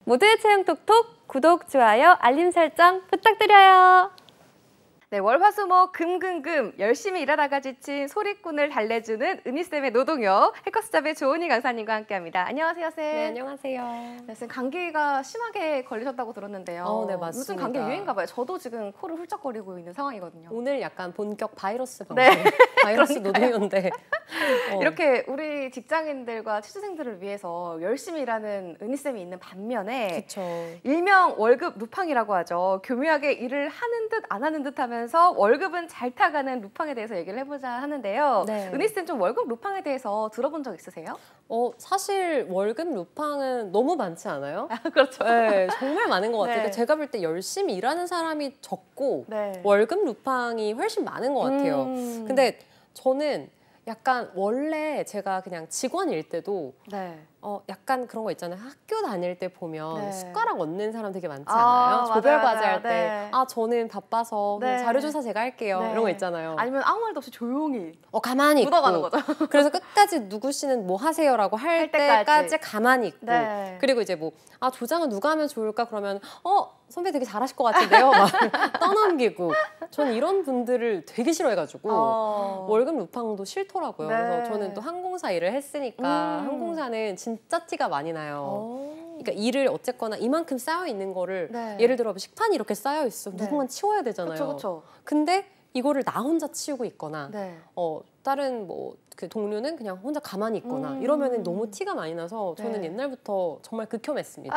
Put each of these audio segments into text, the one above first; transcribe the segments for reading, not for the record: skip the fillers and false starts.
모두의 체형 톡톡 구독, 좋아요, 알림 설정 부탁드려요. 네, 월화수목 금금금 열심히 일하다가 지친 소리꾼을 달래주는 은희쌤의 노동요 해커스잡의 조은희 강사님과 함께합니다. 안녕하세요, 쌤. 네, 안녕하세요. 네, 쌤 감기가 심하게 걸리셨다고 들었는데요. 네, 맞습니다. 요즘 감기 유행인가 봐요. 저도 지금 코를 훌쩍거리고 있는 상황이거든요. 오늘 약간 본격 바이러스 방송, 네. 바이러스 노동요인데 이렇게 우리 직장인들과 취준생들을 위해서 열심히 일하는 은희쌤이 있는 반면에 그쵸. 일명 월급 루팡이라고 하죠. 교묘하게 일을 하는 듯 안 하는 듯 하면서 월급은 잘 타가는 루팡에 대해서 얘기를 해보자 하는데요. 네. 은희쌤 좀 월급 루팡에 대해서 들어본 적 있으세요? 사실 월급 루팡은 너무 많지 않아요? 그렇죠. 네, 정말 많은 것 같아요. 네. 제가 볼 때 열심히 일하는 사람이 적고 네. 월급 루팡이 훨씬 많은 것 같아요. 근데 저는 약간 원래 제가 그냥 직원일 때도 네. 약간 그런 거 있잖아요. 학교 다닐 때 보면 네. 숟가락 얻는 사람 되게 많지 않아요? 맞아요, 조별 과제 맞아요. 할 때 네. 저는 바빠서 그냥 네. 자료조사 제가 할게요. 네. 이런 거 있잖아요. 아니면 아무 말도 없이 조용히 가만히 있고. 묻어가는 거죠. 그래서 끝까지 누구 씨는 뭐 하세요라고 할 할 때까지. 때까지 가만히 있고. 네. 그리고 이제 뭐 조장은 누가 하면 좋을까 그러면 선배 되게 잘하실 것 같은데요. 막 떠넘기고. 전 이런 분들을 되게 싫어해가지고 월급 루팡도 싫더라고요. 네. 그래서 저는 또 항공사 일을 했으니까 항공사는 진짜 티가 많이 나요. 그러니까 일을 어쨌거나 이만큼 쌓여 있는 거를 네. 예를 들어 식판이 이렇게 쌓여 있어. 네. 누군가 치워야 되잖아요. 그렇죠. 근데 이거를 나 혼자 치우고 있거나 네. 다른 그 동료는 그냥 혼자 가만히 있거나 이러면은 너무 티가 많이 나서 저는 네. 옛날부터 정말 극혐했습니다.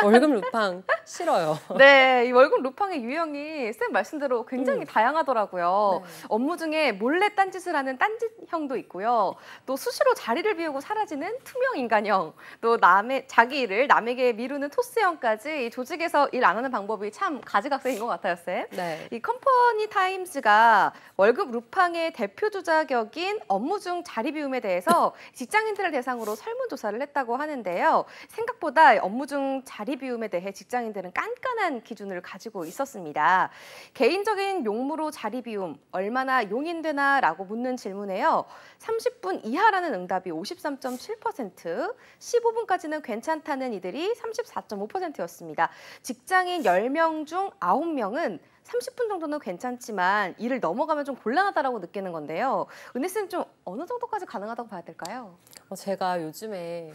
월급 루팡 싫어요. 네, 이 월급 루팡의 유형이 쌤 말씀대로 굉장히 다양하더라고요. 네. 업무 중에 몰래 딴짓을 하는 딴짓형도 있고요. 또 수시로 자리를 비우고 사라지는 투명 인간형, 또 자기 일을 남에게 미루는 토스형까지 이 조직에서 일 안 하는 방법이 참 가지각색인 것 같아요, 쌤. 네. 이 컴퍼니 타임즈가 월급 루팡의 대표 주자격인 업무 중 자리 비움에 대해서 직장인들을 대상으로 설문조사를 했다고 하는데요. 생각보다 업무 중 자리 비움에 대해 직장인들은 깐깐한 기준을 가지고 있었습니다. 개인적인 용무로 자리 비움 얼마나 용인되나 라고 묻는 질문에요. 30분 이하라는 응답이 53.7%, 15분까지는 괜찮다는 이들이 34.5%였습니다. 직장인 10명 중 9명은 30분 정도는 괜찮지만 일을 넘어가면 좀 곤란하다고 느끼는 건데요. 은희쌤 좀 어느 정도까지 가능하다고 봐야 될까요? 제가 요즘에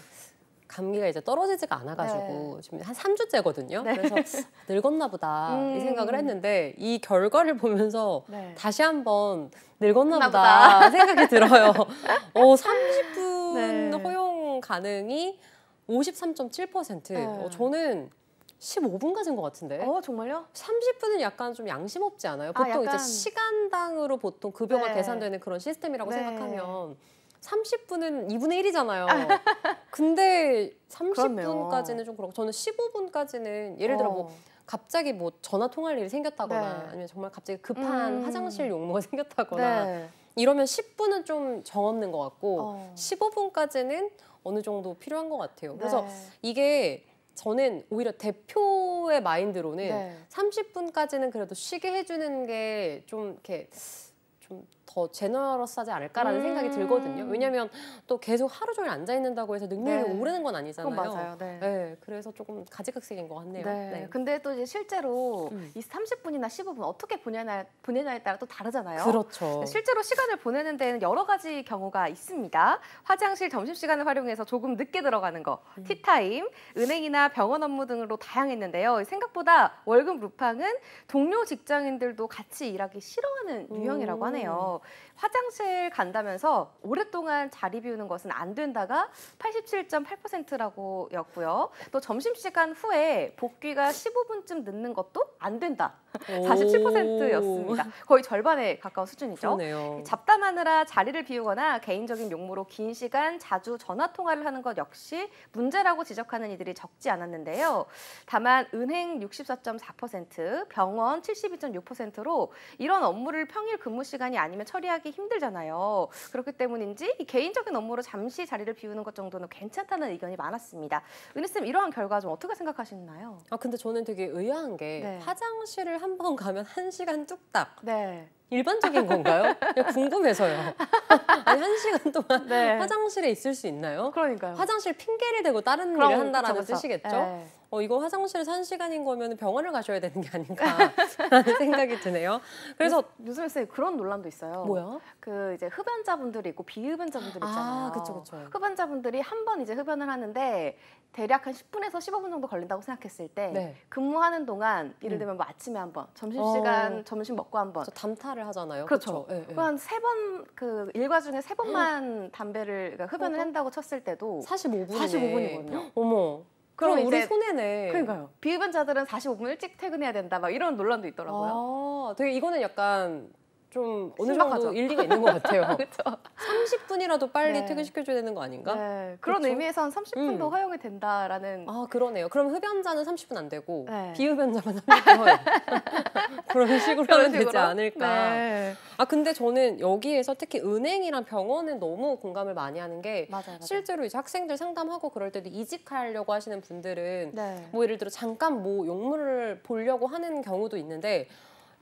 감기가 이제 떨어지지가 않아가지고 지금 한 3주째거든요. 네. 그래서 늙었나 보다 이 생각을 했는데 이 결과를 보면서 다시 한번 늙었나 보다 생각이 들어요. 30분 네. 허용 가능이 53.7%. 저는 15분까지인 것 같은데. 정말요? 30분은 약간 좀 양심 없지 않아요? 보통 이제 시간당으로 보통 급여가 계산되는 그런 시스템이라고 생각하면 30분은 2분의 1이잖아요. 근데 30분까지는 좀 그렇고 저는 15분까지는 예를 들어 뭐 갑자기 뭐 전화 통할 일이 생겼다거나 아니면 정말 갑자기 급한 화장실 용무가 생겼다거나 이러면 10분은 좀 정없는 것 같고 15분까지는 어느 정도 필요한 것 같아요. 그래서 이게 저는 오히려 대표의 마인드로는 30분까지는 그래도 쉬게 해주는 게 좀 이렇게 좀 더 제너러스하지 않을까라는 생각이 들거든요. 왜냐하면 또 계속 하루 종일 앉아 있는다고 해서 능률이 오르는 건 아니잖아요. 그건 맞아요. 네, 그래서 조금 가지각색인 것 같네요. 네. 근데 또 이제 실제로 이 30분이나 15분 어떻게 보내냐에 따라 또 다르잖아요. 그렇죠. 실제로 시간을 보내는 데는 여러 가지 경우가 있습니다. 화장실, 점심시간을 활용해서 조금 늦게 들어가는 거, 티타임, 은행이나 병원 업무 등으로 다양했는데요. 생각보다 월급 루팡은 동료 직장인들도 같이 일하기 싫어하는 유형이라고 하네요. 화장실 간다면서 오랫동안 자리 비우는 것은 안 된다가 87.8%라고 였고요. 또 점심시간 후에 복귀가 15분쯤 늦는 것도 안 된다. 47%였습니다. 거의 절반에 가까운 수준이죠. 그러네요. 잡담하느라 자리를 비우거나 개인적인 용무로 긴 시간 자주 전화 통화를 하는 것 역시 문제라고 지적하는 이들이 적지 않았는데요. 다만 은행 64.4%, 병원 72.6%로 이런 업무를 평일 근무 시간이 아니면 처리하기 힘들잖아요. 그렇기 때문인지 이 개인적인 업무로 잠시 자리를 비우는 것 정도는 괜찮다는 의견이 많았습니다. 은희쌤, 이러한 결과 좀 어떻게 생각하시나요? 근데 저는 되게 의아한 게 화장실을 한 번 가면 1시간 뚝딱. 일반적인 건가요? 그냥 궁금해서요. 아니 1시간 동안 화장실에 있을 수 있나요? 그러니까요. 화장실 핑계를 대고 다른 일을 한다라는 뜻이겠죠? 이거 화장실에서 1시간인 거면 병원을 가셔야 되는 게 아닌가라는 생각이 드네요. 그래서 요즘에 쌤 그런 논란도 있어요. 뭐야? 그 이제 흡연자분들이 있고 비흡연자분들 있잖아요. 그쵸. 흡연자분들이 한 번 이제 흡연을 하는데 대략 한 10분에서 15분 정도 걸린다고 생각했을 때 네. 근무하는 동안 예를 들면 뭐 아침에 한 번, 점심시간 점심 먹고 한 번. 담타를 하잖아요. 그렇죠. 네. 한 3번 그 일과 중에 3번만 담배를 그러니까 흡연을 한다고 쳤을 때도 45분이거든요. 어머. 그럼 우리 손해네. 그러니까요. 비흡연자들은 45분 일찍 퇴근해야 된다. 막 이런 논란도 있더라고요. 되게 이거는 약간 좀 어느 신박하죠? 정도 일리가 있는 것 같아요. 그렇죠. 30분이라도 빨리 네. 퇴근시켜줘야 되는 거 아닌가? 네. 그런 그쵸? 의미에서는 30분도 허용이 된다라는. 그러네요. 그럼 흡연자는 30분 안 되고 네. 비흡연자만 30분 그런 식으로 하면 되지 않을까. 네. 근데 저는 여기에서 특히 은행이랑 병원은 너무 공감을 많이 하는 게 맞아요. 실제로 이제 학생들 상담하고 그럴 때도 이직하려고 하시는 분들은 네. 뭐 예를 들어 잠깐 뭐 용물을 보려고 하는 경우도 있는데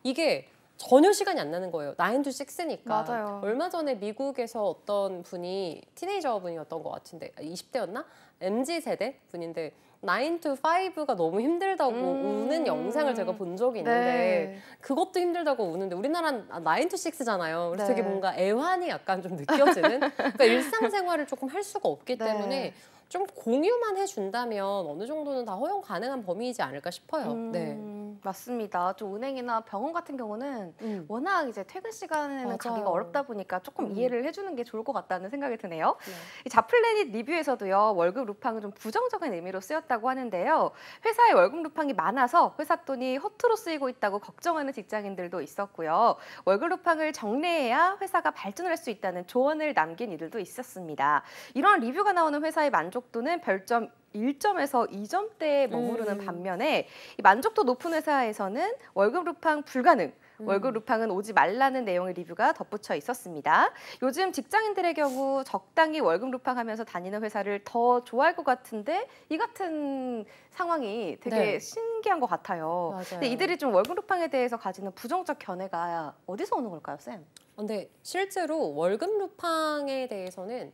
이게 전혀 시간이 안 나는 거예요. 9 to 6니까. 맞아요. 얼마 전에 미국에서 어떤 분이 티네이저 분이었던 것 같은데 20대였나? MZ 세대 분인데 9 to 5가 너무 힘들다고 우는 영상을 제가 본 적이 있는데 그것도 힘들다고 우는데 우리나라는 9 to 6잖아요. 그래서 되게 뭔가 애환이 약간 좀 느껴지는 그러니까 일상생활을 조금 할 수가 없기 때문에 좀 공유만 해준다면 어느 정도는 다 허용 가능한 범위이지 않을까 싶어요. 네. 맞습니다. 좀 은행이나 병원 같은 경우는 워낙 이제 퇴근 시간에는 가기가 어렵다 보니까 조금 이해를 해주는 게 좋을 것 같다는 생각이 드네요. 이 자플래닛 리뷰에서도요. 월급 루팡은 좀 부정적인 의미로 쓰였다고 하는데요. 회사에 월급 루팡이 많아서 회사 돈이 허투루 쓰이고 있다고 걱정하는 직장인들도 있었고요. 월급 루팡을 정리해야 회사가 발전을 할 수 있다는 조언을 남긴 이들도 있었습니다. 이런 리뷰가 나오는 회사의 만족도는 별점 1점에서 2점대에 머무르는 반면에 이 만족도 높은 회사에서는 월급 루팡 불가능, 월급 루팡은 오지 말라는 내용의 리뷰가 덧붙여 있었습니다. 요즘 직장인들의 경우 적당히 월급 루팡하면서 다니는 회사를 더 좋아할 것 같은데 이 같은 상황이 되게 신기한 것 같아요. 맞아요. 근데 이들이 좀 월급 루팡에 대해서 가지는 부정적 견해가 어디서 오는 걸까요, 쌤? 근데 실제로 월급 루팡에 대해서는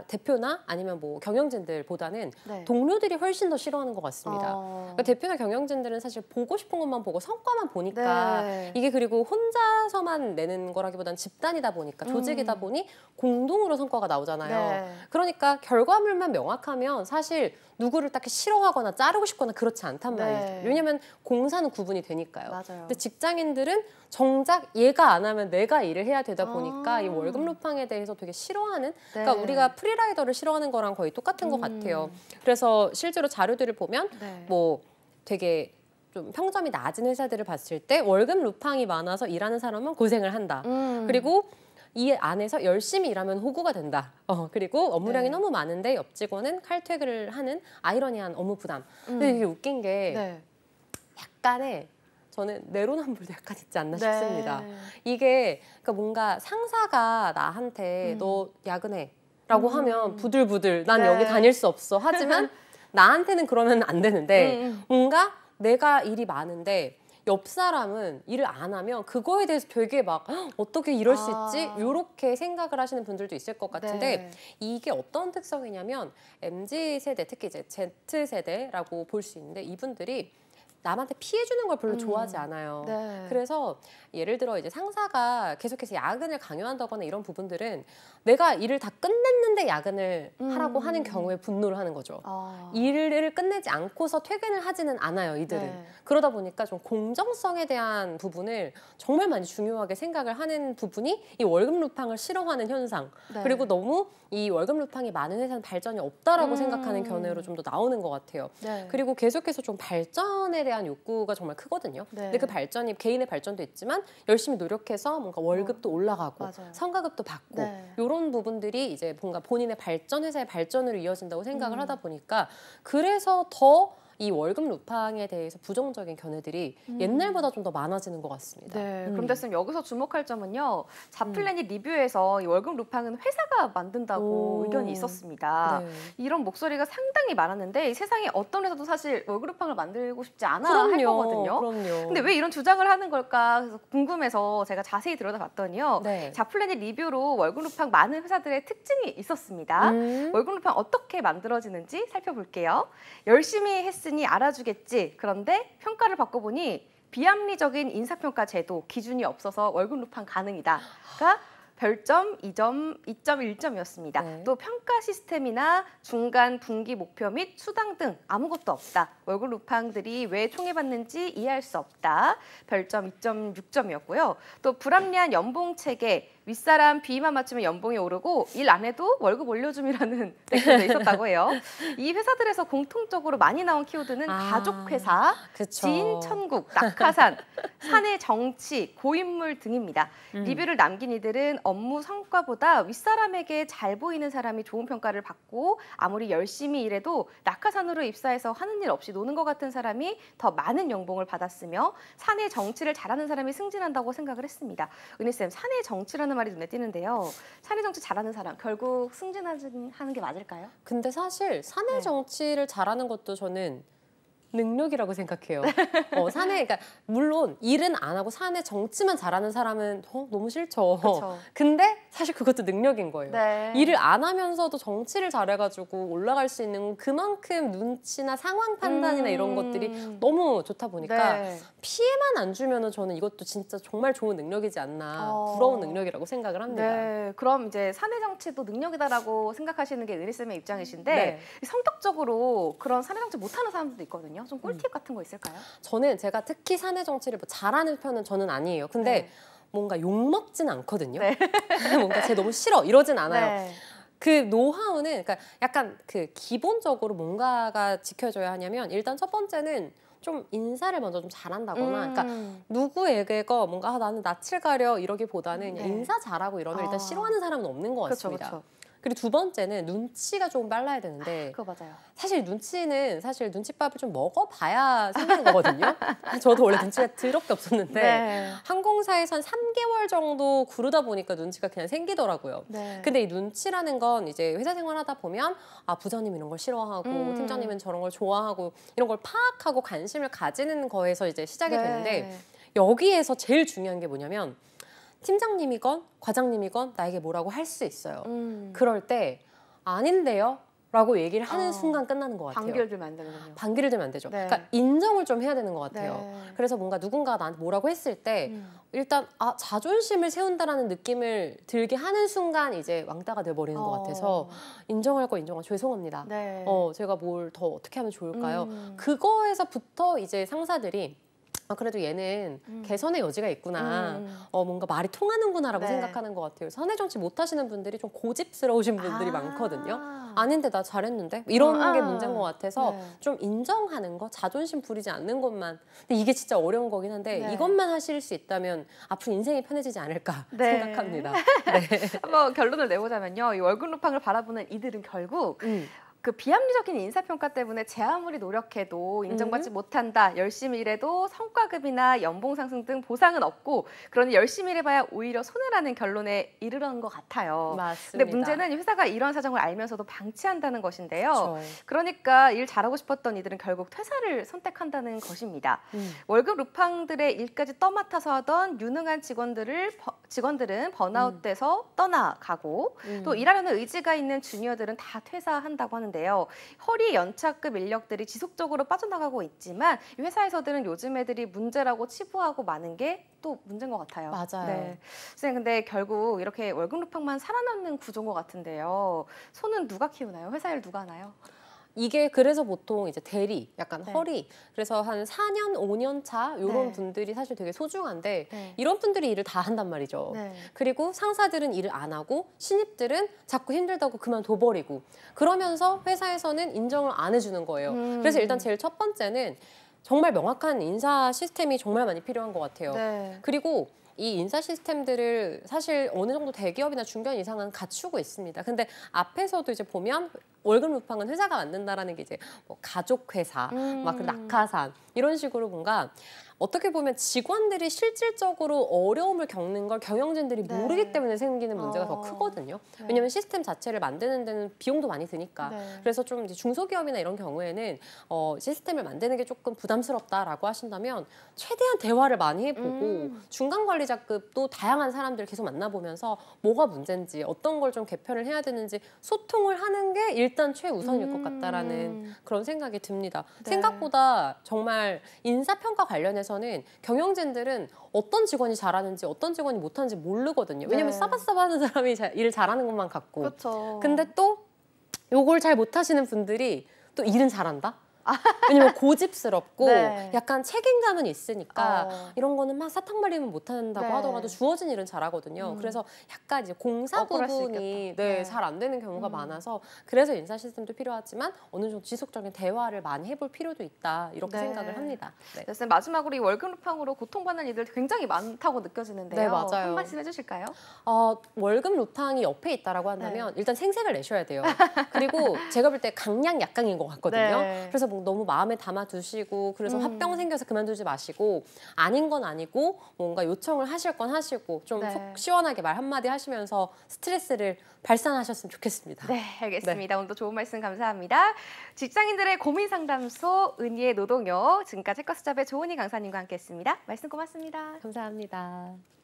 대표나 아니면 뭐 경영진들보다는 동료들이 훨씬 더 싫어하는 것 같습니다. 그러니까 대표나 경영진들은 사실 보고 싶은 것만 보고 성과만 보니까 이게 그리고 혼자서만 내는 거라기보다는 집단이다 보니까 조직이다 보니 공동으로 성과가 나오잖아요. 그러니까 결과물만 명확하면 사실 누구를 딱히 싫어하거나 자르고 싶거나 그렇지 않단 말이죠. 왜냐면 공사는 구분이 되니까요. 맞아요. 근데 직장인들은 정작 얘가 안 하면 내가 일을 해야 되다 보니까 이 월급 루팡에 대해서 되게 싫어하는 그러니까 우리가 프리라이더를 싫어하는 거랑 거의 똑같은 것 같아요. 그래서 실제로 자료들을 보면 뭐 되게 좀 평점이 낮은 회사들을 봤을 때 월급 루팡이 많아서 일하는 사람은 고생을 한다. 그리고 이 안에서 열심히 일하면 호구가 된다. 그리고 업무량이 너무 많은데 옆 직원은 칼퇴근을 하는 아이러니한 업무 부담. 근데 이게 웃긴 게 약간의 저는 내로남불도 약간 있지 않나 싶습니다. 이게 그러니까 뭔가 상사가 나한테 너 야근해 라고 하면 부들부들 난 여기 다닐 수 없어. 하지만 나한테는 그러면 안 되는데 뭔가 내가 일이 많은데 옆 사람은 일을 안 하면 그거에 대해서 되게 막 어떻게 이럴 수 있지? 이렇게 생각을 하시는 분들도 있을 것 같은데 이게 어떤 특성이냐면 MZ세대, 특히 이제 Z세대라고 볼 수 있는데 이분들이 남한테 피해주는 걸 별로 좋아하지 않아요. 그래서 예를 들어 이제 상사가 계속해서 야근을 강요한다거나 이런 부분들은 내가 일을 다 끝냈는데 야근을 하라고 하는 경우에 분노를 하는 거죠. 일을 끝내지 않고서 퇴근을 하지는 않아요, 이들은. 그러다 보니까 좀 공정성에 대한 부분을 정말 많이 중요하게 생각을 하는 부분이 이 월급 루팡을 싫어하는 현상. 그리고 너무 이 월급 루팡이 많은 회사는 발전이 없다라고 생각하는 견해로 좀 더 나오는 것 같아요. 그리고 계속해서 좀 발전에 대한 욕구가 정말 크거든요. 근데 그 발전이 개인의 발전도 있지만 열심히 노력해서 뭔가 월급도 올라가고 성과급도 받고 이런 부분들이 이제 뭔가 본인의 발전, 회사의 발전으로 이어진다고 생각을 하다 보니까 그래서 더 이 월급 루팡에 대해서 부정적인 견해들이 옛날보다 좀 더 많아지는 것 같습니다. 네, 그런데 쌤 여기서 주목할 점은요. 자플래닛 리뷰에서 이 월급 루팡은 회사가 만든다고 의견이 있었습니다. 네. 이런 목소리가 상당히 많았는데 세상에 어떤 회사도 사실 월급 루팡을 만들고 싶지 않아 할 거거든요. 그럼요. 근데 왜 이런 주장을 하는 걸까 그래서 궁금해서 제가 자세히 들여다봤더니요. 네. 자플래닛 리뷰로 월급 루팡 많은 회사들의 특징이 있었습니다. 월급 루팡 어떻게 만들어지는지 살펴볼게요. 열심히 했으니 알아주겠지. 그런데 평가를 바꿔보니 비합리적인 인사평가 제도, 기준이 없어서 월급 루팡 가능이다가 별점 2점, 2.1점이었습니다. 네. 또 평가 시스템이나 중간 분기 목표 및 수당 등 아무것도 없다. 월급 루팡들이 왜 총애받는지 이해할 수 없다. 별점 2.6점이었고요. 또 불합리한 연봉 체계, 윗사람 비위만 맞추면 연봉이 오르고 일 안 해도 월급 올려줌이라는 댓글도 있었다고 해요. 이 회사들에서 공통적으로 많이 나온 키워드는 가족회사, 지인 천국, 낙하산, 사내 정치, 고인물 등입니다. 리뷰를 남긴 이들은 업무 성과보다 윗사람에게 잘 보이는 사람이 좋은 평가를 받고 아무리 열심히 일해도 낙하산으로 입사해서 하는 일 없이 노는 것 같은 사람이 더 많은 연봉을 받았으며 사내 정치를 잘하는 사람이 승진한다고 생각을 했습니다. 은희쌤, 사내 정치라는 말이 눈에 띄는데요. 사내 정치 잘하는 사람 결국 승진하는 게 맞을까요? 근데 사실 사내 정치를 잘하는 것도 저는 능력이라고 생각해요. 그러니까 물론 일은 안 하고 사내 정치만 잘하는 사람은 너무 싫죠. 그쵸. 근데 사실 그것도 능력인 거예요. 네. 일을 안 하면서도 정치를 잘해가지고 올라갈 수 있는 그만큼 눈치나 상황 판단이나 이런 것들이 너무 좋다 보니까 네. 피해만 안 주면은 저는 이것도 진짜 정말 좋은 능력이지 않나 부러운 능력이라고 생각을 합니다. 네. 그럼 이제 사내 정치도 능력이다라고 생각하시는 게 은희쌤의 입장이신데 네. 성격적으로 그런 사내 정치 못하는 사람들도 있거든요. 좀 꿀팁 같은 거 있을까요? 저는 제가 특히 사내 정치를 잘하는 편은 저는 아니에요. 근데 네. 뭔가 욕먹진 않거든요. 네. 뭔가 쟤 너무 싫어 이러진 않아요. 네. 그 노하우는 그러니까 약간 그 기본적으로 뭔가가 지켜져야 하냐면 일단 첫 번째는 좀 인사를 먼저 좀 잘한다거나 그러니까 누구에게 뭔가 나는 낯을 가려 이러기보다는 네. 인사 잘하고 이러면 일단 싫어하는 사람은 없는 것 같습니다. 그쵸, 그쵸. 그리고 두 번째는 눈치가 좀 빨라야 되는데 그거 맞아요. 사실 눈치밥을 좀 먹어봐야 생기는 거거든요. 저도 원래 눈치가 더럽게 없었는데 네. 항공사에서 한 3개월 정도 구르다 보니까 눈치가 그냥 생기더라고요. 네. 근데 이 눈치라는 건 이제 회사 생활하다 보면 부장님 이런 걸 싫어하고 팀장님은 저런 걸 좋아하고 이런 걸 파악하고 관심을 가지는 거에서 이제 시작이 네. 되는데 여기에서 제일 중요한 게 뭐냐면 팀장님이건 과장님이건 나에게 뭐라고 할 수 있어요. 그럴 때 아닌데요? 라고 얘기를 하는 순간 끝나는 것 같아요. 반기를 들면 안 되는군요. 반기를 들면 안 되죠. 네. 그러니까 인정을 좀 해야 되는 것 같아요. 네. 그래서 뭔가 누군가 나한테 뭐라고 했을 때 일단 자존심을 세운다라는 느낌을 들게 하는 순간 이제 왕따가 돼버리는 것 같아서 인정할 거 인정하고 죄송합니다. 네. 제가 뭘 더 어떻게 하면 좋을까요? 그거에서부터 이제 상사들이 그래도 얘는 개선의 여지가 있구나. 뭔가 말이 통하는구나라고 네. 생각하는 것 같아요. 사내 정치 못하시는 분들이 좀 고집스러우신 분들이 많거든요. 아닌데 나 잘했는데? 이런 게 문제인 것 같아서 네. 좀 인정하는 거, 자존심 부리지 않는 것만. 근데 이게 진짜 어려운 거긴 한데 네. 이것만 하실 수 있다면 앞으로 인생이 편해지지 않을까 네. 생각합니다. 네. 한번 결론을 내보자면요. 이 월급 루팡을 바라보는 이들은 결국 그 비합리적인 인사평가 때문에 제 아무리 노력해도 인정받지 못한다. 열심히 일해도 성과급이나 연봉 상승 등 보상은 없고 그러니 열심히 일해봐야 오히려 손해라는 결론에 이르는 것 같아요. 맞습니다. 근데 문제는 회사가 이런 사정을 알면서도 방치한다는 것인데요. 그렇죠. 그러니까 일 잘하고 싶었던 이들은 결국 퇴사를 선택한다는 것입니다. 월급 루팡들의 일까지 떠맡아서 하던 유능한 직원들은 번아웃돼서 떠나가고 또 일하려는 의지가 있는 주니어들은 다 퇴사한다고 하는데요. 허리 연차급 인력들이 지속적으로 빠져나가고 있지만 이 회사에서들은 요즘 애들이 문제라고 치부하고 많은 게 또 문제인 것 같아요. 맞아요. 네. 선생님, 근데 결국 이렇게 월급 루팡만 살아남는 구조인 것 같은데요. 손은 누가 키우나요? 회사 일 누가 하나요? 이게 그래서 보통 이제 대리, 약간 네. 허리, 그래서 한 4년, 5년 차 이런 네. 분들이 사실 되게 소중한데 네. 이런 분들이 일을 다 한단 말이죠. 네. 그리고 상사들은 일을 안 하고 신입들은 자꾸 힘들다고 그만둬버리고 그러면서 회사에서는 인정을 안 해주는 거예요. 그래서 일단 제일 첫 번째는 정말 명확한 인사 시스템이 정말 많이 필요한 것 같아요. 네. 그리고 이 인사 시스템들을 사실 어느 정도 대기업이나 중견 이상은 갖추고 있습니다. 근데 앞에서도 이제 보면 월급 루팡은 회사가 만든다라는 게 이제 뭐 가족 회사, 막 그리고 낙하산 이런 식으로 뭔가 어떻게 보면 직원들이 실질적으로 어려움을 겪는 걸 경영진들이 네. 모르기 때문에 생기는 문제가 더 크거든요. 네. 왜냐하면 시스템 자체를 만드는 데는 비용도 많이 드니까. 네. 그래서 좀 이제 중소기업이나 이런 경우에는 시스템을 만드는 게 조금 부담스럽다라고 하신다면 최대한 대화를 많이 해보고 중간 관리자급도 다양한 사람들을 계속 만나보면서 뭐가 문제인지 어떤 걸 좀 개편을 해야 되는지 소통을 하는 게 일단 최우선일 것 같다라는 그런 생각이 듭니다. 네. 생각보다 정말 인사평가 관련해서는 경영진들은 어떤 직원이 잘하는지 어떤 직원이 못하는지 모르거든요. 왜냐면 네. 싸바싸바 하는 사람이 일을 잘하는 것만 같고. 그렇죠. 근데 또 요걸 잘 못하시는 분들이 또 일은 잘한다? 왜냐면 고집스럽고 네. 약간 책임감은 있으니까 이런 거는 막 사탕 발림은 못한다고 네. 하더라도 주어진 일은 잘하거든요. 그래서 약간 이제 공사 억울할 수 부분이 있겠다. 네, 네. 잘 안 되는 경우가 많아서 그래서 인사 시스템도 필요하지만 어느 정도 지속적인 대화를 많이 해볼 필요도 있다 이렇게 네. 생각을 합니다. 네. 네, 쌤 마지막으로 이 월급 루팡으로 고통받는 이들 굉장히 많다고 느껴지는데요. 네, 맞아요. 한 말씀 해주실까요? 월급 루팡이 옆에 있다라고 한다면 일단 생색을 내셔야 돼요. 그리고 제가 볼 때 강약 약강인 것 같거든요. 네. 그래서 뭐 너무 마음에 담아두시고 그래서 화병 생겨서 그만두지 마시고 아닌 건 아니고 뭔가 요청을 하실 건 하시고 좀 네. 속 시원하게 말 한마디 하시면서 스트레스를 발산하셨으면 좋겠습니다. 네, 알겠습니다. 오늘도 좋은 말씀 감사합니다. 직장인들의 고민 상담소 은희의 노동요 지금까지 커스잡의 조은희 강사님과 함께했습니다. 말씀 고맙습니다. 감사합니다.